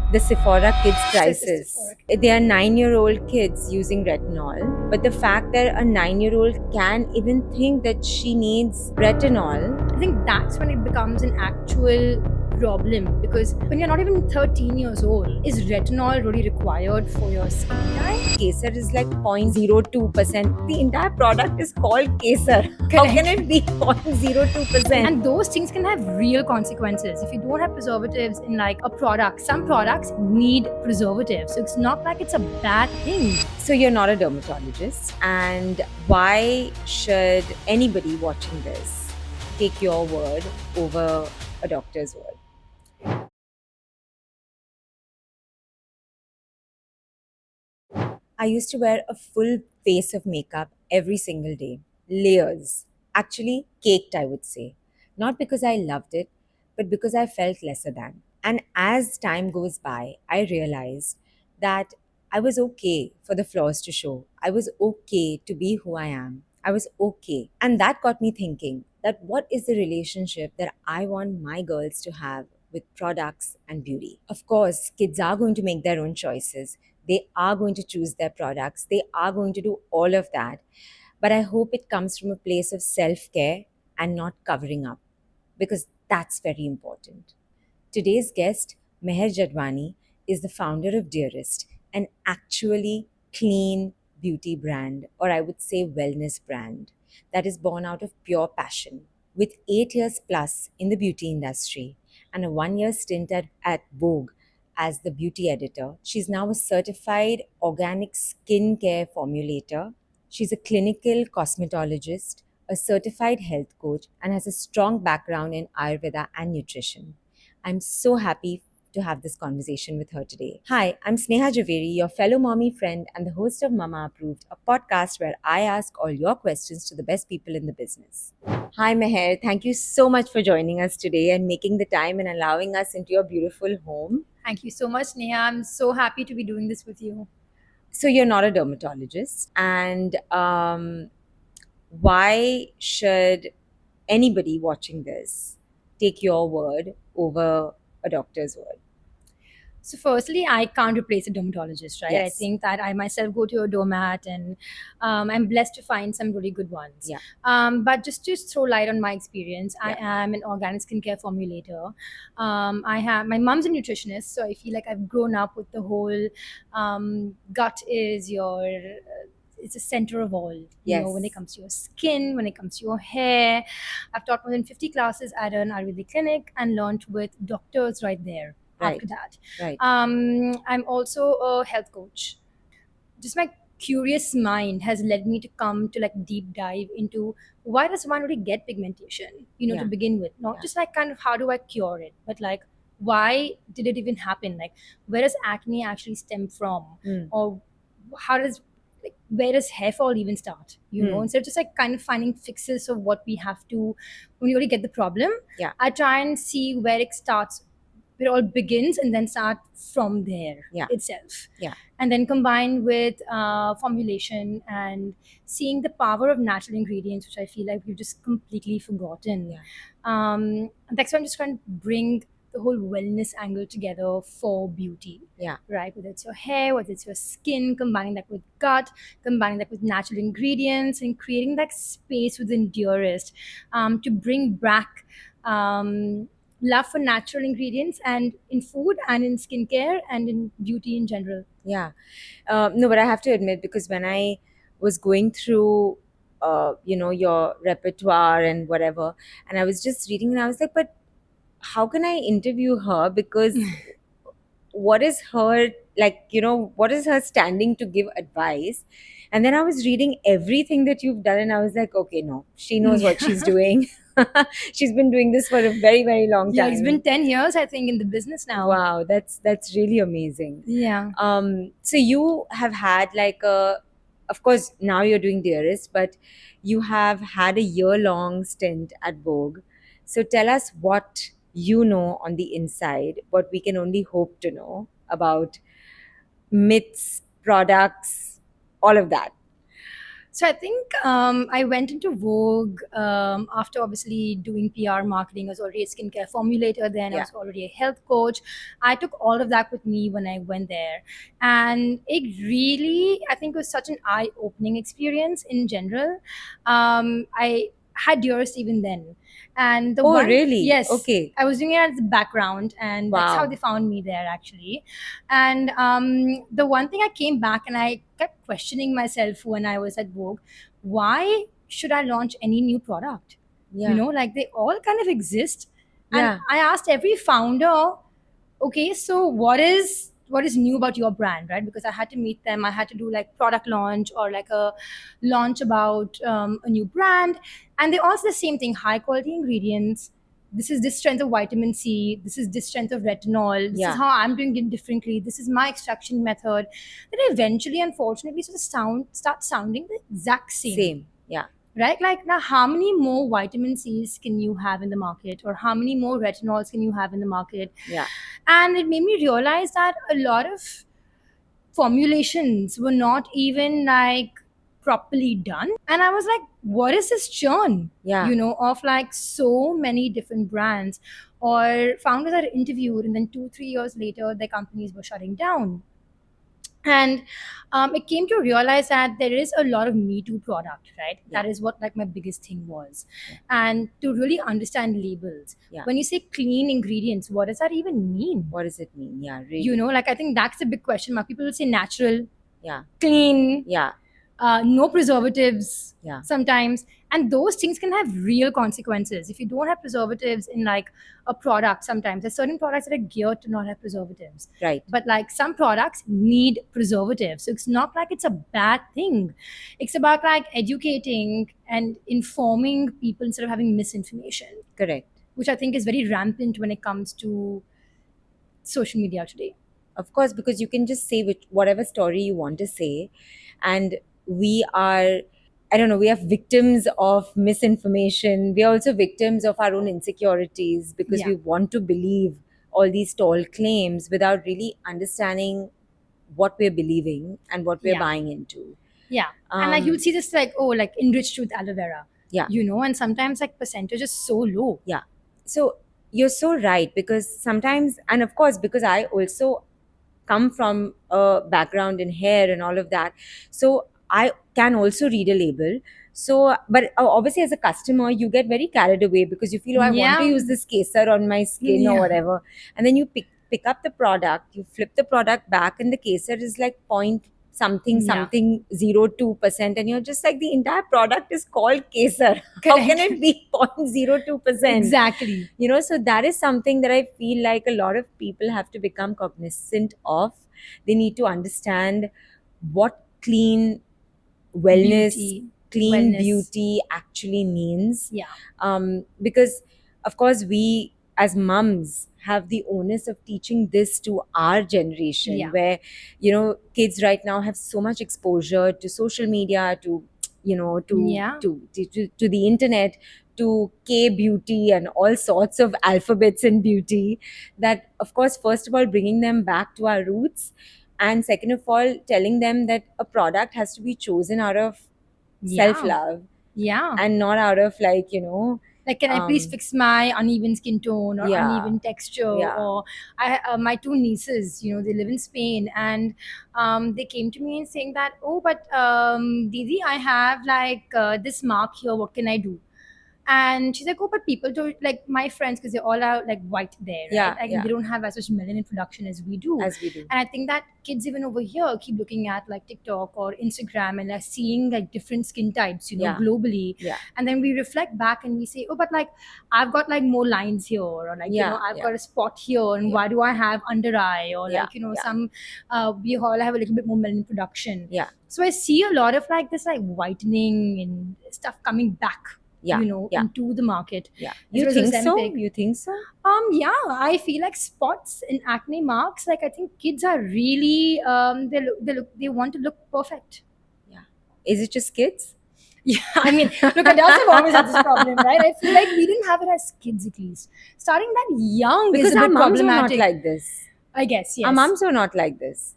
The Sephora Kids Crisis. crisis. They are 9-year-old kids using retinol, but the fact that a 9-year-old can even think that she needs retinol. I think that's when it becomes an actual problem, because when you're not even 13 years old, is retinol really required for your skin type? Kesar is like 0.02%. The entire product is called Kesar. How Correct. can it be 0.02%? And those things can have real consequences if you don't have preservatives in like a product. Some products need preservatives, so it's not like it's a bad thing. So you're not a dermatologist, and why should anybody watching this take your word over a doctor's word? I used to wear a full face of makeup every single day, layers. Actually, caked, I would say. Not because I loved it, but because I felt lesser than. And as time goes by, I realized that I was okay for the flaws to show. I was okay to be who I am. I was okay. And that got me thinking that what is the relationship that I want my girls to have with products and beauty? Of course, kids are going to make their own choices. They are going to choose their products. They are going to do all of that. But I hope it comes from a place of self care and not covering up, because that's very important. Today's guest, Meher Jadwani, is the founder of Dearest, an actually clean beauty brand, or I would say wellness brand, that is born out of pure passion. With 8 years plus in the beauty industry and a 1 year stint at Vogue as the beauty editor, she's now a certified organic skincare formulator. She's a clinical cosmetologist, a certified health coach, and has a strong background in Ayurveda and nutrition. I'm so happy to have this conversation with her today. Hi, I'm Sneha Javeri, your fellow mommy friend and the host of Mama Approved, a podcast where I ask all your questions to the best people in the business. Hi, Meher. Thank you so much for joining us today and making the time and allowing us into your beautiful home. Thank you so much, Neha. I'm so happy to be doing this with you. So, you're not a dermatologist, and why should anybody watching this take your word over a doctor's word? So, firstly, I can't replace a dermatologist, right? I Yes. think that I myself go to a doormat, and I'm blessed to find some really good ones. Yeah. But just to throw light on my experience, I Yeah. am an organic skincare formulator. I have my mom's a nutritionist, so I feel like I've grown up with the whole gut is your it's a center of all, when it Yes. comes to your skin, when it comes to your hair. I've taught more than 50 classes at an Ayurvedic clinic and learned with doctors right there Right. after that. Right. I'm also a health coach. Just my curious mind has led me to come to like deep dive into why does one really get pigmentation, to Yeah. begin with. Not Yeah. just like kind of how do I cure it, but like why did it even happen? Like where does acne actually stem from? Mm. Or how does like where does hair fall even start? Mm. Instead of just like kind of finding fixes of what we have to when you really get the problem, Yeah. I try and see where it starts, where it all begins, and then start from there Yeah. itself, Yeah. and then combined with formulation and seeing the power of natural ingredients, which I feel like we've just completely forgotten. Yeah. And that's why I'm just trying to bring the whole wellness angle together for beauty, Yeah. right? Whether it's your hair, whether it's your skin, combining that with gut, combining that with natural ingredients, and creating that space within Dearest to bring back love for natural ingredients and in food and in skincare and in beauty in general. Yeah. No, but I have to admit, because when I was going through, your repertoire and whatever, and I was just reading, and I was like, but how can I interview her? Because what is her, like, what is her standing to give advice? And then I was reading everything that you've done, and I was like, okay, no, she knows what she's doing. She's been doing this for a very, very long Yeah, it's been time. 10 years, I think, in the business now. Wow, that's really amazing. Yeah. So you have had like of course now you're doing Dearest, but you have had a year-long stint at Vogue. So tell us what you know on the inside, what we can only hope to know about myths, products, all of that. So I think I went into Vogue after obviously doing PR marketing. I was already a skincare formulator then. I Yeah. was already a health coach. I took all of that with me when I went there. And it really, I think, was such an eye-opening experience in general. I had Dearest even then. And the Oh, one, really? yes, Okay. I was doing it as the background, and that's how Wow. they found me there actually. And the one thing I came back and I kept questioning myself when I was at Vogue, why should I launch any new product? You Yeah. know, like they all kind of exist. And Yeah. I asked every founder, okay, so what is new about your brand, right? Because I had to meet them. I had to do like product launch or like a launch about a new brand. And they all say the same thing: high quality ingredients. This is this strength of vitamin C. This is this strength of retinol. This is Yeah. how I'm doing it differently. This is my extraction method. Then eventually, unfortunately, sort of start sounding the exact same, Same. Yeah. right? Like now, how many more vitamin C's can you have in the market, or how many more retinols can you have in the market? Yeah. And it made me realize that a lot of formulations were not even like properly done. And I was like, what is this churn, Yeah. of like so many different brands or founders that I interviewed, and then 2 3 years later their companies were shutting down. And it came to realize that there is a lot of me too product, right? Yeah. That is what like my biggest thing was. Yeah. And to really understand labels, Yeah. when you say clean ingredients, what does that even mean? What does it mean? Yeah. Really. Like I think that's a big question mark. People will say natural, Yeah. clean, Yeah. no preservatives Yeah. sometimes, and those things can have real consequences if you don't have preservatives in like a product. Sometimes there's certain products that are geared to not have preservatives, Right. but like some products need preservatives, so it's not like it's a bad thing. It's about like educating and informing people instead of having misinformation, Correct. which I think is very rampant when it comes to social media today. Of course, because you can just say whatever story you want to say, and we are, I don't know, we are victims of misinformation. We are also victims of our own insecurities because Yeah. we want to believe all these tall claims without really understanding what we're believing and what we're Yeah. buying into. Yeah. And like you'll Um, see this like, oh, like enriched with aloe vera. Yeah. And sometimes like percentage is so low. Yeah. So you're so right, because sometimes, and of course, because I also come from a background in hair and all of that, so I can also read a label. So, but obviously, as a customer, you get very carried away because you feel, oh, I want to Yeah. use this kesar on my skin or Yeah. whatever, and then you pick up the product, you flip the product back, and the kesar is like point something Yeah. something 0.02%, and you're just like, the entire product is called kesar. How can Correct. it be 0.02%? Exactly. So that is something that I feel like a lot of people have to become cognizant of. They need to understand what clean wellness, Beauty, clean wellness. beauty actually means. Yeah. Because of course we as mums have the onus of teaching this to our generation, Yeah. where kids right now have so much exposure to social media, to Yeah. to the internet, to K beauty and all sorts of alphabets in beauty, that of course, first of all, bringing them back to our roots, and second of all, telling them that a product has to be chosen out of self Yeah. love Yeah. and not out of Like, can I please um fix my uneven skin tone or yeah, uneven texture? yeah, Or my two nieces, they live in Spain, and they came to me and saying that, oh, but Didi, I have like this mark here. What can I do? And she's like, oh, but people don't, like my friends, because they all are like white there, right? yeah, Like yeah, they don't have as much melanin production as we do. as we do. And I think that kids even over here keep looking at like TikTok or Instagram and are seeing like different skin types, Yeah. globally. Yeah, And then we reflect back and we say, oh, but like I've got like more lines here, or like, Yeah, I've yeah. got a spot here, and Yeah. why do I have under eye? Or Yeah, like, yeah. some, we all have a little bit more melanin production. Yeah, So I see a lot of like this like whitening and stuff coming back, yeah, yeah, into the market. yeah. As You well as think so? Ozempic. You think so? Yeah, I feel like spots and acne marks. Like I think kids are really they want to look perfect. Yeah. Is it just kids? Yeah, I mean, look, adults have always had this problem, right? I feel like we didn't have it as kids, at least. Starting that young Because is a our bit moms were not problematic. like this. I guess, yes. Our moms were not like this.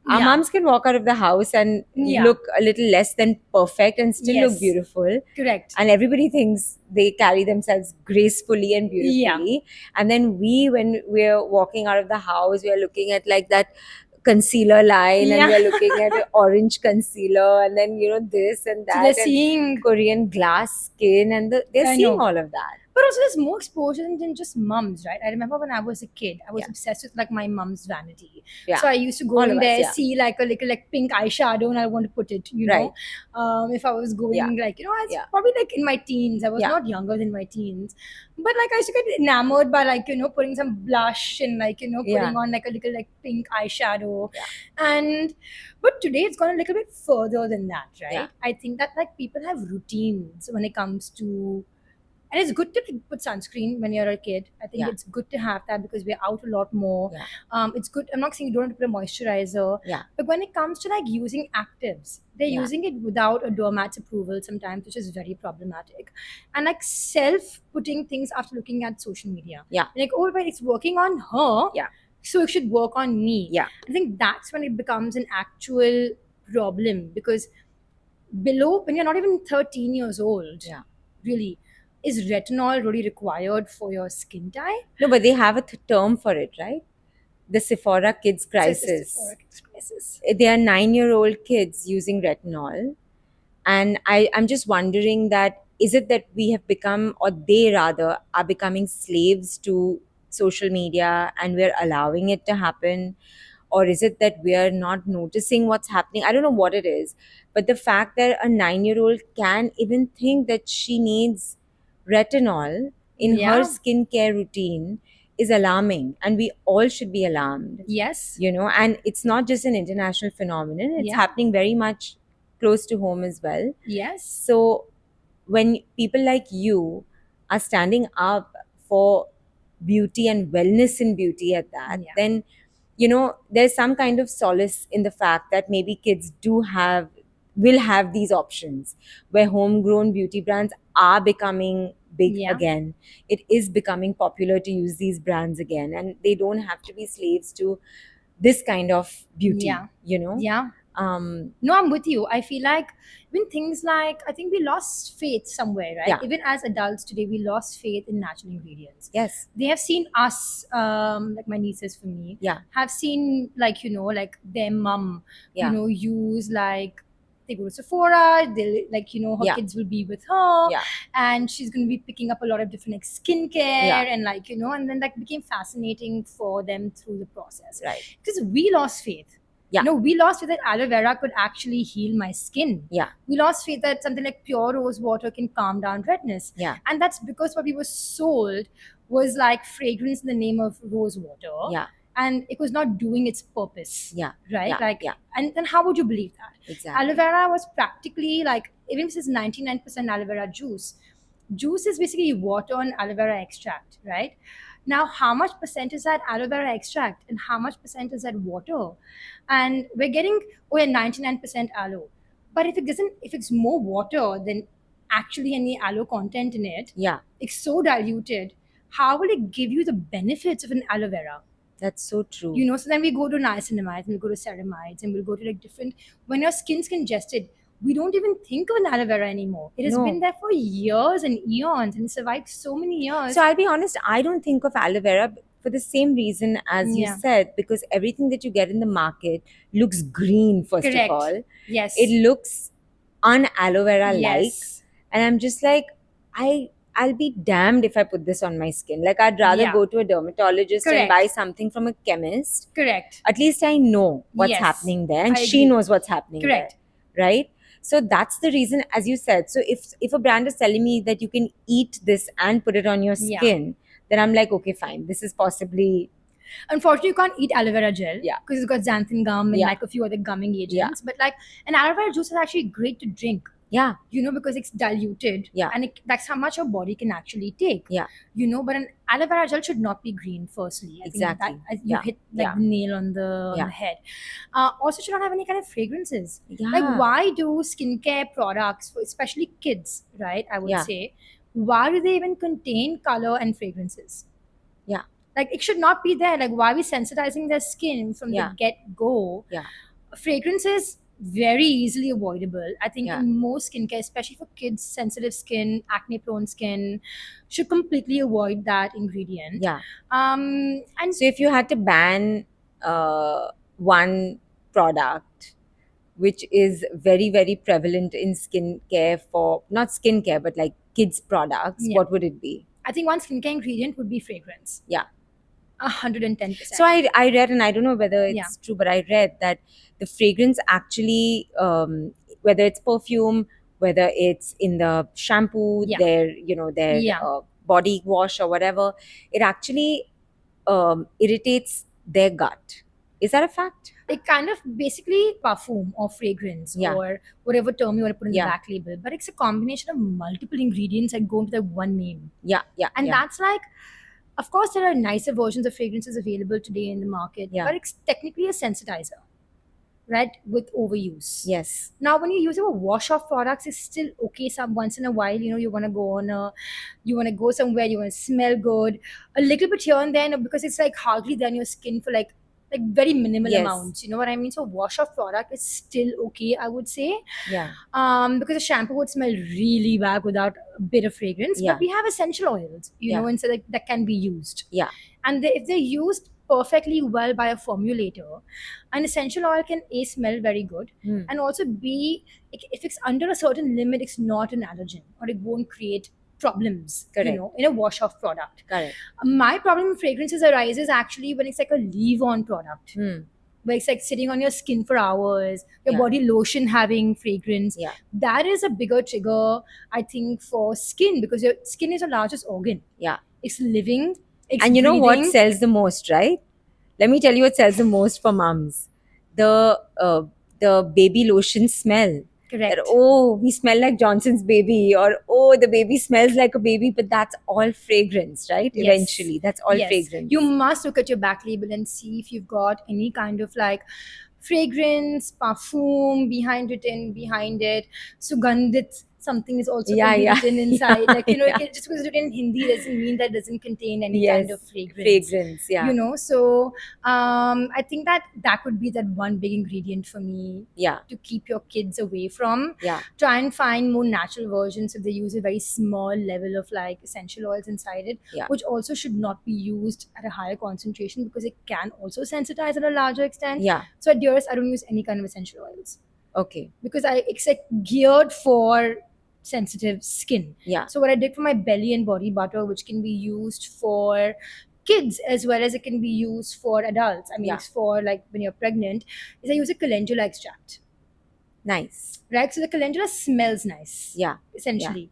Our Yeah. moms can walk out of the house and Yeah. look a little less than perfect and still look Yes. beautiful. Correct. And everybody thinks they carry themselves gracefully and beautifully. And then when we're walking out of the house, we're looking at like that concealer line and Yeah. we're looking at an orange concealer and then, this and So they're that and seeing, Korean glass skin and they're I seeing know. all of that. But also, there's more exposure than just mums, right? I remember when I was a kid, I was Yeah. obsessed with like my mum's vanity. Yeah. So I used to go All in of us, there, yeah. see like a little like pink eyeshadow, and I want to put it, Right. If I was going Yeah. like, I was Yeah. probably like in my teens. I was Yeah. not younger than my teens, but like I used to get enamored by like putting some blush and like Yeah. putting on like a little like pink eyeshadow, Yeah. and but today it's gone a little bit further than that, right? Yeah. I think that like people have routines when it comes to, and it's good to put sunscreen when you're a kid. I think Yeah. it's good to have that because we're out a lot more. Yeah. It's good. I'm not saying you don't have to put a moisturizer, Yeah. but when it comes to like using actives, they're Yeah. using it without a doormat's approval sometimes, which is very problematic. And like self putting things after looking at social media. Yeah. Like, oh, but it's working on her. Yeah. So it should work on me. Yeah. I think that's when it becomes an actual problem because below, when you're not even 13 years old, Yeah. really, is retinol really required for your skin type? No, but they have a term for it, right? The Sephora Kids So it's Crisis. Sephora Kids crisis. They are 9-year-old kids using retinol. And I'm just wondering that is it that we have become, or they rather are becoming slaves to social media and we're allowing it to happen? Or is it that we are not noticing what's happening? I don't know what it is. But the fact that a 9-year-old can even think that she needs retinol in her Yeah. skincare routine is alarming. And we all should be alarmed. Yes. And it's not just an international phenomenon, it's Yeah. happening very much close to home as well. Yes. So when people like you are standing up for beauty and wellness in beauty at that, Yeah. then there's some kind of solace in the fact that maybe kids will have these options where homegrown beauty brands are becoming big Yeah. again. It is becoming popular to use these brands again, and they don't have to be slaves to this kind of beauty. Yeah. Yeah. Um, No, I'm with you. I feel like even things like, I think we lost faith somewhere, right? Yeah. Even as adults today, we lost faith in natural ingredients. yes. They have seen us, like my nieces for me, Yeah. have seen like, like their mum, Yeah. use like, they go to Sephora, they'll like, her Yeah. kids will be with her, Yeah. and she's going to be picking up a lot of different like skincare Yeah. and like, and then that became fascinating for them through the process. Right. Because we lost faith. Yeah. We lost faith that aloe vera could actually heal my skin. Yeah. We lost faith that something like pure rose water can calm down redness. Yeah. And that's because what we were sold was like fragrance in the name of rose water. Yeah. And it was not doing its purpose. Yeah. Right? Yeah. Like, Yeah. and then how would you believe that? Exactly. Aloe vera was practically like, even if it's 99% aloe vera juice, juice is basically water and aloe vera extract, right? Now, how much percent is that aloe vera extract and how much percent is that water? And we're getting, 99% aloe. But if it's more water than actually any aloe content in it, Yeah. it's so diluted, how will it give you the benefits of an aloe vera? That's so true. So then we go to niacinamides and we go to ceramides and we'll go to like different, when your skin's congested, we don't even think of an aloe vera anymore. It has No. been there for years and eons and survived so many years. So I'll be honest, I don't think of aloe vera for the same reason as you Yeah. said, because everything that you get in the market looks green, first Correct. of all. Yes. It looks un-aloe vera like. Yes. And I'm just like, I'll be damned if I put this on my skin. Like, I'd rather Yeah. go to a dermatologist and Correct. buy something from a chemist. Correct. At least I know what's Yes. happening there, and I she agree. knows what's happening Correct. there, right? So that's the reason, as you said. So if a brand is telling me that you can eat this and put it on your Yeah. skin, then I'm like, okay, fine. This is possibly Unfortunately, you can't eat aloe vera gel Yeah. because it's got xanthan gum and Yeah. like a few other gumming agents. Yeah. But like an aloe vera juice is actually great to drink. yeah, Because it's diluted. Yeah. And that's how much your body can actually take. Yeah. But an aloe vera gel should not be green, firstly. I Exactly. think that you Yeah. hit like Yeah. the nail on the Yeah. head. Also should not have any kind of fragrances. yeah. Like, why do skincare products, for especially kids, right? I would Yeah. say, why do they even contain color and fragrances? Yeah. Like, it should not be there. Like, why are we sensitizing their skin from Yeah. the get go? Yeah. fragrance is very easily avoidable. I think Yeah. in most skincare, especially for kids, sensitive skin, acne prone skin, should completely avoid that ingredient. Yeah. And So if you had to ban one product which is very, very prevalent in skincare, for not skincare, but like kids' products, yeah, what would it be? I think one skincare ingredient would be fragrance. Yeah. 110%. So I read, and I don't know whether Yeah. it's true, but I read that the fragrance actually, whether it's perfume, whether it's in the shampoo, Yeah. their Yeah. body wash or whatever, it actually irritates their gut. Is that a fact? It kind of basically perfume or fragrance Yeah. or whatever term you want to put in the Yeah. back label, but it's a combination of multiple ingredients that go into the one name. Yeah. Yeah. And Yeah. that's like, of course, there are nicer versions of fragrances available today in the market, Yeah. but it's technically a sensitizer, right? With overuse. Yes. Now, when you use a wash off products, it's still okay. Some once in a while, you want to go you want to go somewhere, you want to smell good, a little bit here and there, because it's like hardly there on your skin for like very minimal Yes. amounts. You know what I mean? So wash off product is still okay, I would say. Yeah. Because a shampoo would smell really bad without a bit of fragrance. Yeah. But we have essential oils, Yeah. and so that can be used. Yeah. And if they're used perfectly well by a formulator, an essential oil can A, smell very good, Hmm. and also B, if it's under a certain limit, it's not an allergen or it won't create problems, Correct. in a wash off product. Correct. My problem with fragrances arises actually when it's like a leave on product, Hmm. where it's like sitting on your skin for hours, your Yeah. body lotion having fragrance. Yeah. That is a bigger trigger, I think, for skin, because your skin is your largest organ. Yeah. It's living. It's And you know what breathing. sells the most, right? Let me tell you what sells the most for mums. The baby lotion smell. Correct. That, oh, we smell like Johnson's baby, or oh, the baby smells like a baby, but that's all fragrance, right? Yes. Eventually, that's all Yes. fragrance. You must look at your back label and see if you've got any kind of like fragrance, parfum behind it, sugandhit. Something is also Yeah, yeah. written inside. Yeah, like, yeah. just because it's written in Hindi doesn't mean that it doesn't contain any kind Yes, of fragrance. fragrance. Yeah, So I think that would be that one big ingredient for me yeah, to keep your kids away from. yeah, Try and find more natural versions if they use a very small level of like essential oils inside it, yeah. which also should not be used at a higher concentration because it can also sensitize at a larger extent. Yeah. So at Dearest, I don't use any kind of essential oils Okay. because it's like geared for sensitive skin. Yeah. So what I did for my belly and body butter, which can be used for kids as well as it can be used for adults. I mean, Yeah. it's for like when you're pregnant, is I use a calendula extract. Nice. Right, so the calendula smells nice. Yeah. Essentially,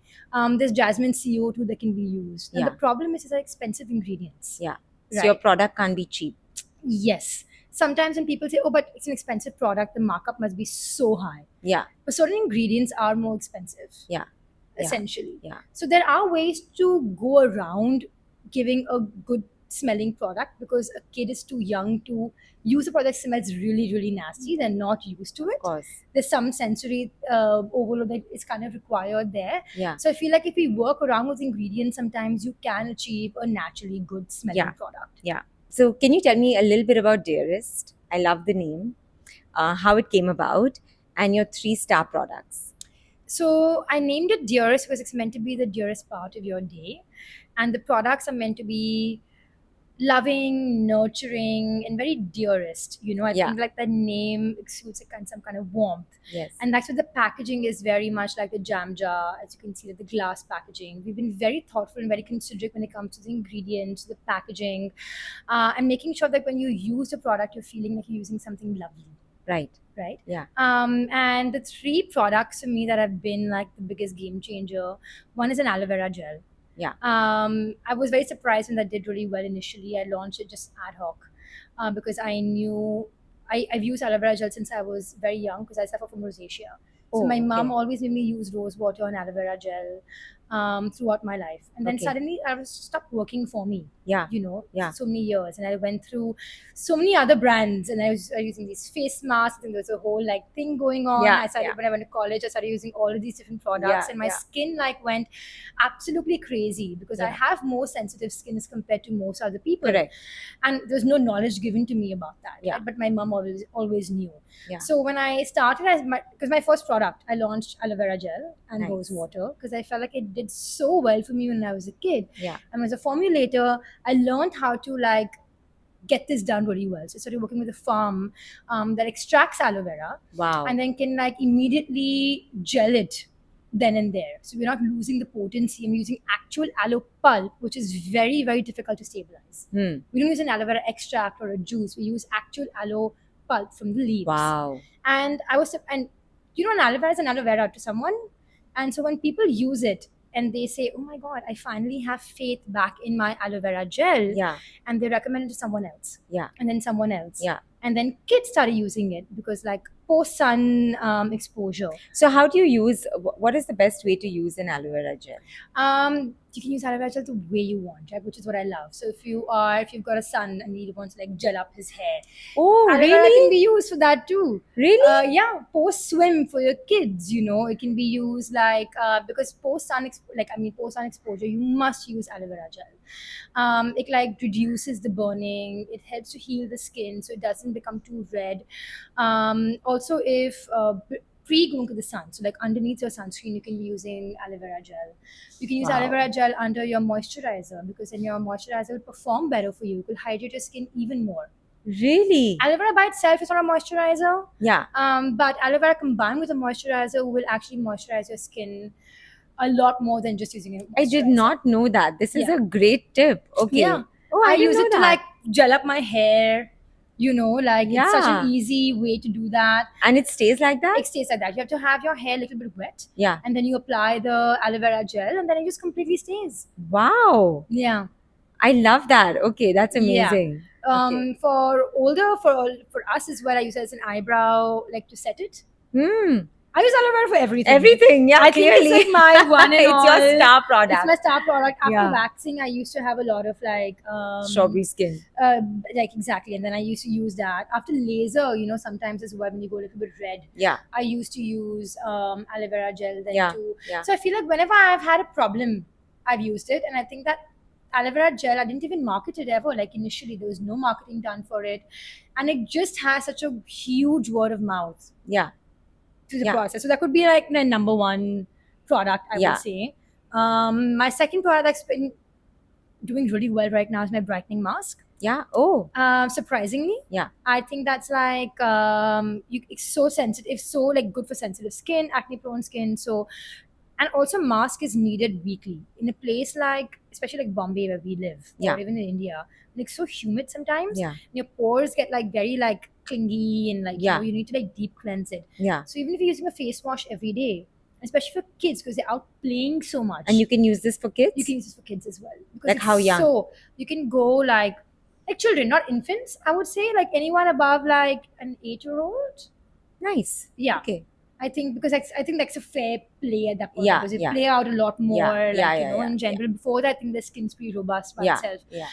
there's jasmine CO2 that can be used. And Yeah. the problem is, these are expensive ingredients. Yeah. So Right. your product can't be cheap. Yes. Sometimes when people say, "Oh, but it's an expensive product, the markup must be so high." Yeah. But certain ingredients are more expensive. Yeah. Yeah. Essentially. Yeah. So there are ways to go around giving a good smelling product because a kid is too young to use a product that smells really, really nasty. They're not used to Of it. course. There's some sensory overload that is kind of required there. Yeah. So I feel like if we work around with ingredients, sometimes you can achieve a naturally good smelling Yeah. product. Yeah. So can you tell me a little bit about Dearest? I love the name, how it came about, and your 3-star products. So I named it Dearest because it's meant to be the dearest part of your day. And the products are meant to be loving, nurturing, and very dearest. I Yeah. think like the name exudes some kind of warmth. Yes. And that's what the packaging is very much like the jam jar, as you can see, the glass packaging. We've been very thoughtful and very considerate when it comes to the ingredients, the packaging, and making sure that when you use the product, you're feeling like you're using something lovely. Right. Right. Yeah. And the 3 products for me that have been like the biggest game changer. One is an aloe vera gel. Yeah. I was very surprised when that did really well initially. I launched it just ad hoc because I knew I've used aloe vera gel since I was very young because I suffer from rosacea. So Oh, my mom okay. always made me use rose water and aloe vera gel. throughout my life. And then Okay. suddenly I was stopped working for me, Yeah. you know, Yeah. so many years. And I went through so many other brands, and I was using these face masks, and there was a whole like thing going on. Yeah. I started Yeah. when I went to college, I started using all of these different products, Yeah. and my Yeah. skin like went absolutely crazy because I Yeah. have more sensitive skin as compared to most other people. Correct. And there's no knowledge given to me about that, Yeah. right? But my mom always knew. Yeah. So when I started as because my first product, I launched aloe vera gel and rose Nice. water because I felt like it did so well for me when I was a kid. Yeah. And as a formulator, I learned how to like get this done really well. So I started working with a farm that extracts aloe vera Wow. and then can like immediately gel it then and there. So we're not losing the potency. I'm using actual aloe pulp, which is very, very difficult to stabilize. Hmm. We don't use an aloe vera extract or a juice. We use actual aloe pulp from the leaves. Wow. And an aloe vera is an aloe vera to someone. And so when people use it and they say, "Oh my God, I finally have faith back in my aloe vera gel," Yeah. and they recommend it to someone else, Yeah. and then someone else, Yeah. and then kids started using it because like post sun exposure. So how do you use? What is the best way to use an aloe vera gel? You can use aloe vera gel the way you want, right? Which is what I love. So if you've got a son and he wants to like gel up his hair, Oh, aloe vera can really? be used for that too. Really? Yeah, post swim for your kids, it can be used like because post sun exposure, you must use aloe vera gel. It like reduces the burning. It helps to heal the skin so it doesn't become too red. Also, if pre going to the sun, so like underneath your sunscreen, you can be using aloe vera gel. You can use aloe Wow. vera gel under your moisturizer because then your moisturizer will perform better for you. It will hydrate your skin even more. Really? Aloe vera by itself is not a moisturizer, Yeah. but aloe vera combined with a moisturizer will actually moisturize your skin a lot more than just using a moisturizer. I did not know that. This is Yeah. a great tip. Okay. Yeah. Oh, I I didn't use know it to that. like gel up my hair. It's such Yeah. an easy way to do that. And it stays like that? It stays like that. You have to have your hair a little bit wet, Yeah. and then you apply the aloe vera gel, and then it just completely stays. Wow. Yeah. I love that. Okay, that's Yeah. amazing. Okay. For us as well, I use it as an eyebrow, like to set it. Hmm. I use aloe vera for everything. Everything. Yeah, I think clearly. it's like my one and It's all. your star It's product. my star product. After Yeah. waxing, I used to have a lot of like Strawberry skin. like exactly, and then I used to use that after laser. Sometimes as well when you go a little bit red, Yeah. I used to use aloe vera gel then Yeah, too. yeah. So I feel like whenever I've had a problem, I've used it, and I think that aloe vera gel, I didn't even market it ever. Like initially, there was no marketing done for it, and it just has such a huge word of mouth Yeah. to the Yeah. process. So that could be like my number one product, I Yeah. would say. My second product that's been doing really well right now is my brightening mask. Yeah. Oh. Surprisingly, Yeah. I think that's like it's so sensitive, so like good for sensitive skin, acne prone skin. So, and also mask is needed weekly in a place like, especially like Bombay where we live, Yeah. or even in India. Like so humid sometimes. Yeah. Your pores get like very like clingy and like Yeah. you need to like deep cleanse it. Yeah. So even if you're using a face wash every day, especially for kids because they're out playing so much, And you can use this for kids? you can use this for kids as well. Because Like it's how young? So you can go like children, not infants. I would say like anyone above like an 8-year-old. Nice. Yeah. Okay. I think because I think that's a fair play at that point Yeah, because they yeah. play out a lot more. Yeah, yeah, yeah, in general. Before that, I think the skin's pretty robust by Yeah. itself. Yeah.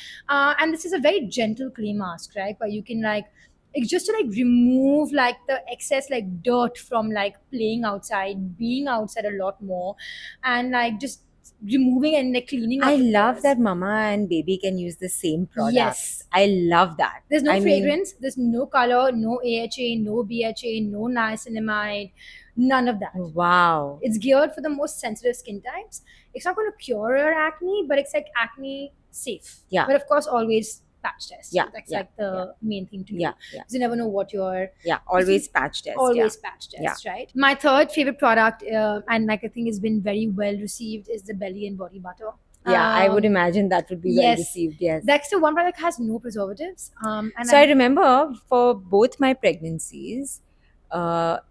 And this is a very gentle clay mask, right? Where you can like it's just to like remove like the excess like dirt from like playing outside, being outside a lot more, and like just removing and like cleaning up I the love pores. that mama and baby can use the same product. Yes. I love that. There's no I mean, fragrance, there's no color, no AHA, no BHA, no niacinamide, none of that. wow. It's geared for the most sensitive skin types. It's not going to cure your acne, but it's like acne safe. Yeah. But of course, always patch test. Yeah, That's yeah, like the main thing to do. Yeah. Yeah. Because you never know what your Yeah. Always patch test. always patch test, right? My third favorite product, and like I think has been very well received, is the Belly and Body Butter. Yeah. I would Um, imagine that would be well yes. received. Yes. That's the one product that has no preservatives. And So I remember for both my pregnancies,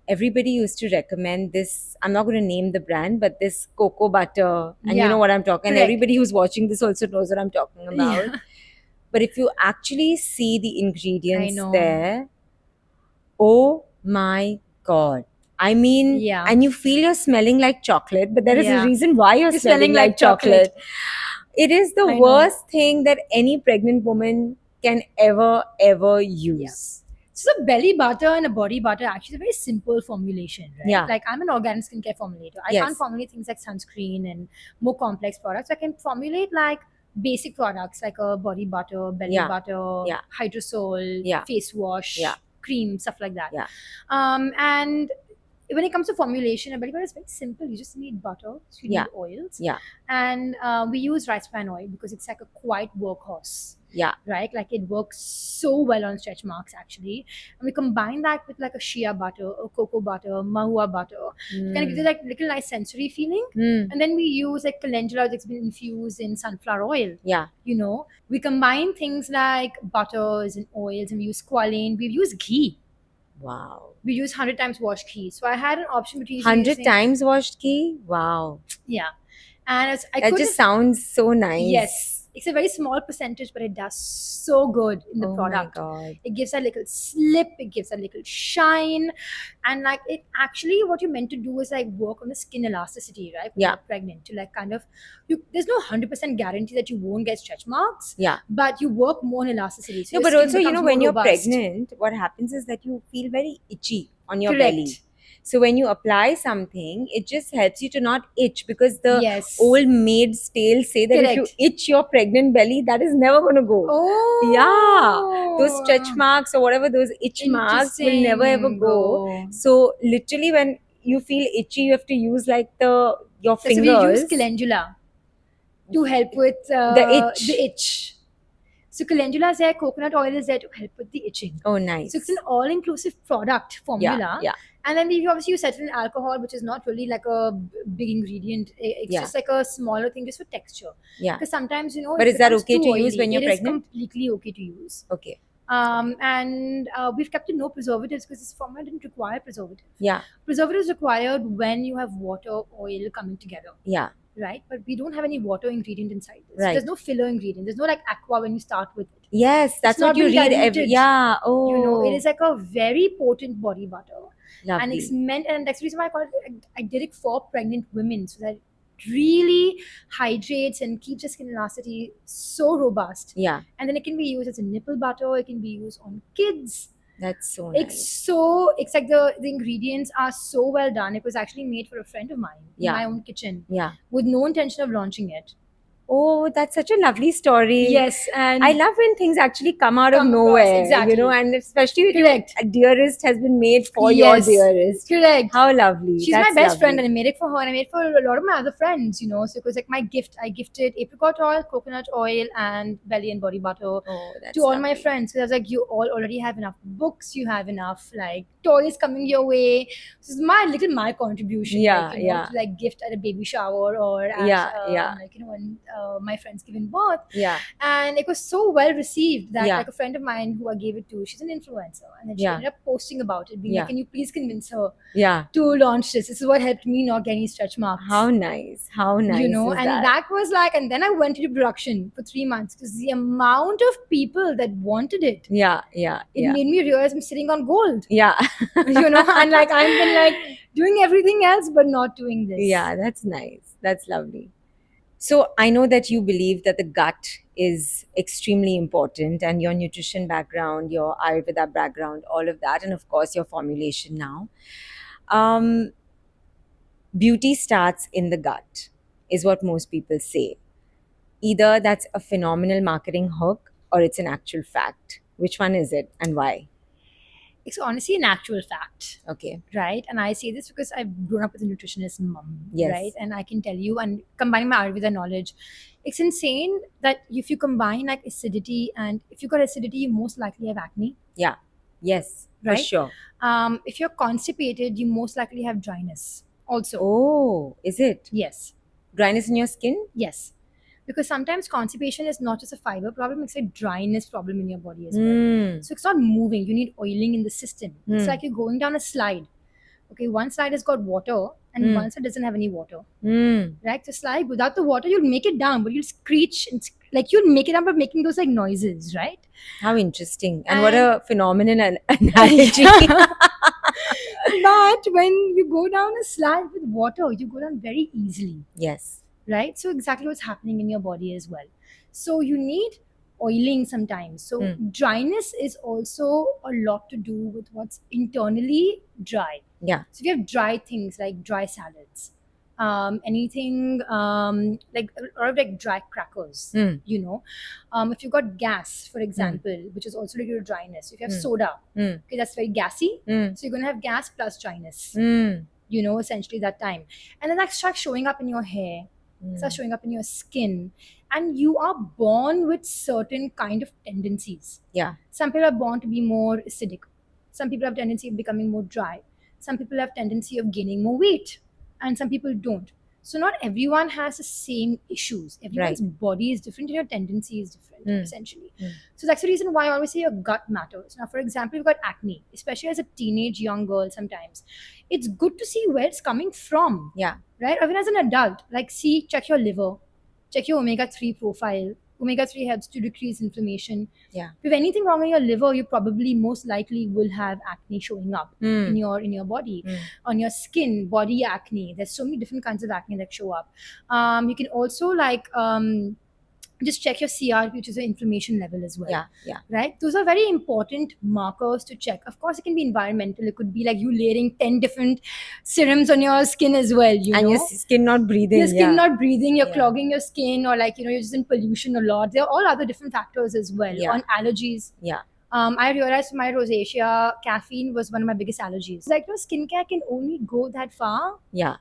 everybody used to recommend this. I'm not going to name the brand, but this cocoa butter, and you Yeah, know what I'm talking. And correct. everybody who's watching this also knows what I'm talking about. Yeah. But if you actually see the ingredients know. there, oh my god! I mean, Yeah. and you feel you're smelling like chocolate, but there is a Yeah. reason why you're You're smelling like chocolate. It is the I know. worst thing that any pregnant woman can ever use. So the belly butter and a body butter actually is a very simple formulation, right? Yeah. Like I'm an organic skincare formulator. I Yes. can't formulate things like sunscreen and more complex products. I can formulate like basic products like a body butter, belly Yeah. butter, Yeah. hydrosol, Yeah. face wash, Yeah. cream, stuff like that. Yeah. And when it comes to formulation, a belly butter is very simple. You just need butter, so you Yeah. need oils, Yeah. and we use rice bran oil because it's like a quiet workhorse. Yeah. Right, like it works so well on stretch marks actually, and we combine that with like a shea butter, a cocoa butter, mahua butter, kind of gives it like little nice sensory feeling. Mm. And then we use like calendula that's been infused in sunflower oil. Yeah. You know, we combine things like butters and oils, and we use squalane. We use ghee. Wow. We use 100 times washed ghee. So I had an option between 100 using- times washed ghee? Wow. Yeah, and I That couldn't. just sounds so nice. Yes, it's a very small percentage, but it does so good in the Oh product. my God. It gives a little slip, it gives a little shine, and like it actually, what you're meant to do is like work on the skin elasticity, right? When Yeah. you're pregnant, to like kind of there's no 100% guarantee that you won't get stretch marks, Yeah. but you work more on elasticity. So No, your but skin also, you becomes know, more when you're robust. pregnant, what happens is that you feel very itchy on your Correct. belly. So when you apply something, it just helps you to not itch, because the Yes. old maids' tales say that if you Correct. itch your pregnant belly, that is never going to go. Oh. Yeah. Those stretch marks or whatever, those itch marks will never ever go. Interesting. So literally, when you feel itchy, you have to use like your So we fingers. use calendula to help with The itch. The itch. So calendula is there, coconut oil is there to help with the itching. Oh, nice. So it's an all-inclusive product formula. Yeah. And then we obviously use cetyl alcohol, which is not really like a big ingredient. It's Yeah. just like a smaller thing just for texture. Yeah. Because sometimes, you know, But it is that becomes okay too to use oily. when you're It is pregnant? completely okay to use. Okay. And we've kept it no preservatives because this formula didn't require preservative. Yeah. Preservatives required when you have water, oil coming together. Yeah. Right, but we don't have any water ingredient inside this. Right. There's no filler ingredient. There's no like aqua when you start with it. Yes, that's not what you been read. diluted. Yeah. Oh. You know, it is like a very potent body butter, lovely. and it's meant. And that's the reason why I call it. I did it for pregnant women, so that it really hydrates and keeps the skin elasticity so robust. Yeah, And then it can be used as a nipple butter. It can be used on kids. that's so It's nice. it's like the ingredients are so well done. It was actually made for a friend of mine Yeah. in my own kitchen Yeah. with no intention of launching it. Oh, that's such a lovely story. Yes, and I love when things actually come out of Come across, nowhere. exactly. You know, and especially with Correct. a dearest has been made for Yes. your dearest. Correct. How lovely. She's That's my best lovely. friend, and I made it for her, and I made it for a lot of my other friends, you know. So it was like my gift. I gifted apricot oil, coconut oil, and belly and body butter Oh, that's to all my lovely. friends. Because I was like, you all already have enough books, you have enough like toys coming your way. This is my contribution. Yeah, like, you know, yeah. to, like gift at a baby shower or at, Yeah. like, you know, when my friends giving birth. Yeah. And it was so well received that Yeah. like a friend of mine who I gave it to, she's an influencer, and then she Yeah. ended up posting about it, being Yeah. like, can you please convince her Yeah. to launch this? This is what helped me not get any stretch marks. How nice. How nice. You know, is and that was like, and then I went into production for 3 months because the amount of people that wanted it, Yeah. Yeah. it Yeah. made me realize I'm sitting on gold. Yeah. You know, and like I've been like doing everything else but not doing this. Yeah, that's nice. That's lovely. So I know that you believe that the gut is extremely important, and your nutrition background, your Ayurveda background, all of that, and of course your formulation now. Beauty starts in the gut, is what most people say. Either that's a phenomenal marketing hook or it's an actual fact. Which one is it and why? It's honestly an actual fact. Okay. Right, and I say this because I've grown up with a nutritionist mom, Yes. right, and I can tell you, and combining my Ayurveda knowledge, it's insane that if you combine like acidity, and if you got acidity, you most likely have acne. Yes, for Right? sure. If you're constipated, you most likely have dryness also. Oh, is it? Yes, Dryness in your skin? yes, because sometimes constipation is not just a fiber problem; it's a dryness problem in your body as well. Mm. So it's not moving. You need oiling in the system. It's Hmm. like you're going down a slide. Okay, one slide has got water, and Hmm. one side doesn't have any water. Mm. Right? The slide without the water, you'll make it down, but you'll screech and like you'll make it down by making those like noises, right? How interesting. And what a phenomenal analogy. But when you go down a slide with water, you go down very easily, Yes. right? So exactly what's happening in your body as well. So you need oiling sometimes. So dryness is also a lot to do with what's internally dry. Yeah. So if you have dry things like dry salads, anything like a lot of like dry crackers, Mm. if you got gas, for example, which is also related to dryness. If you have soda, Mm. okay, that's very gassy. Mm. So you're gonna have gas plus dryness. Mm. Essentially that time, and then that starts showing up in your hair, starts showing up in your skin, and you are born with certain kind of tendencies. Yeah. Some people are born to be more acidic, some people have tendency of becoming more dry, some people have tendency of gaining more weight, and some people don't. So not everyone has the same issues. Everyone's body is different and your tendency is different, essentially. So that's the reason why I always say your gut matters. Now, for example, you've got acne, especially as a teenage young girl. Sometimes it's good to see where it's coming from, Yeah. right? Or even as an adult, like check your liver, check your omega-3 profile. Omega-3 helps to decrease inflammation. Yeah. If anything wrong in your liver, you probably most likely will have acne showing up in your body. On your skin, body acne. There's so many different kinds of acne that show up. You can also just check your CRP, which is the inflammation level as well. Yeah. Yeah. Right? Those are very important markers to check. Of course, it can be environmental. It could be like you layering 10 different serums on your skin as well, And your skin not breathing. your skin not breathing, you're Yeah. clogging your skin, or you're just in pollution a lot. There are all other different factors as well. Yeah. On allergies. Yeah. I realized my rosacea, caffeine was one of my biggest allergies. Skincare can only go that far. Yeah.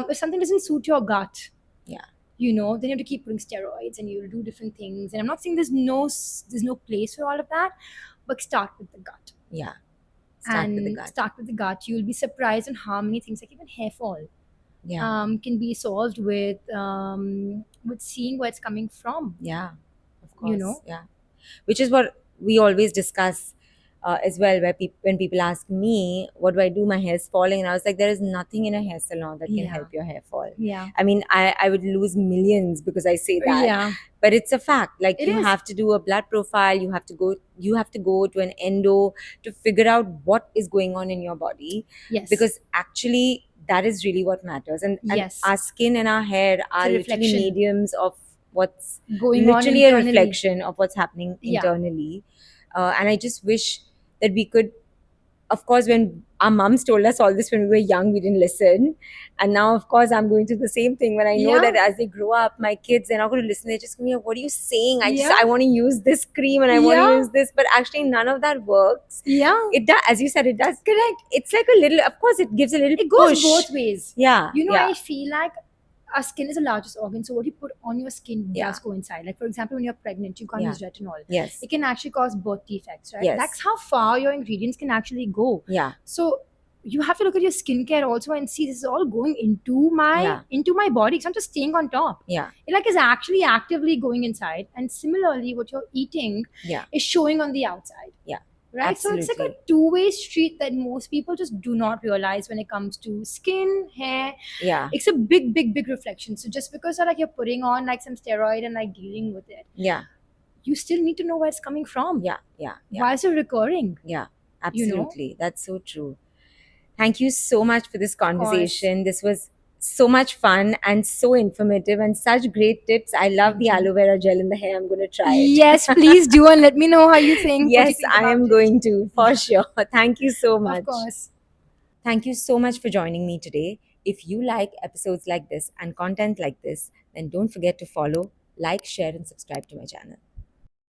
If something doesn't suit your gut, Yeah. then you have to keep putting steroids and you'll do different things. And I'm not saying there's no place for all of that, but start with the gut. Yeah. Start with the gut. Start with the gut. You'll be surprised on how many things, like even hair fall, Yeah. can be solved with seeing where it's coming from. Yeah. Of course. know? Yeah. Which is what we always discuss as well, where when people ask me, what do I do? My hair's falling. And I was like, there is nothing in a hair salon that can Yeah. help your hair fall. Yeah. I mean, I would lose millions because I say that. Yeah. But it's a fact. Like, It you is. have to do a blood profile. You have to go to an endo to figure out what is going on in your body. Yes. Because actually, that is really what matters. And Yes. our skin and our hair are literally reflection. mediums of what's Going on literally a internally. reflection of what's happening Yeah. internally. And I just wish that we could, of course, when our mums told us all this when we were young, we didn't listen. And now, of course, I'm going through the same thing when I know Yeah. that as they grow up, my kids, they're not going to listen. They're just going to be like, what are you saying? Yeah. I want to use this cream and I want Yeah. to use this. But actually, none of that works. Yeah. It does, as you said, it does. Correct. It's like a little, of course, it gives a little It goes push. both ways. Yeah. Yeah. I feel like our skin is the largest organ, so what you put on your skin Yeah. does go inside. Like, for example, when you're pregnant, you can't Yeah. use retinol. Yes. It can actually cause birth defects, right? Yes. That's how far your ingredients can actually go. Yeah. So you have to look at your skincare also and see this is all going into my body. It's not just staying on top. Yeah. It is actually actively going inside. And similarly, what you're eating Yeah. is showing on the outside. Yeah. Right? So it's like a Absolutely. two-way street that most people just do not realize when it comes to skin, hair. Yeah. It's a big, big, big reflection. So just because you're putting on some steroid and dealing with it, Yeah. you still need to know where it's coming from. Yeah. Yeah. Yeah. Why is it recurring? Yeah, absolutely. That's so true. Thank you so much for this conversation. This was so much fun and so informative and such great tips. I love the aloe vera gel in the hair. I'm going to try it. Yes, please do, and let me know how you think. What you Yes, think I about am it. going to, for sure. Thank you so much. Of course. Thank you so much for joining me today. If you like episodes like this and content like this, then don't forget to follow, like, share, and subscribe to my channel.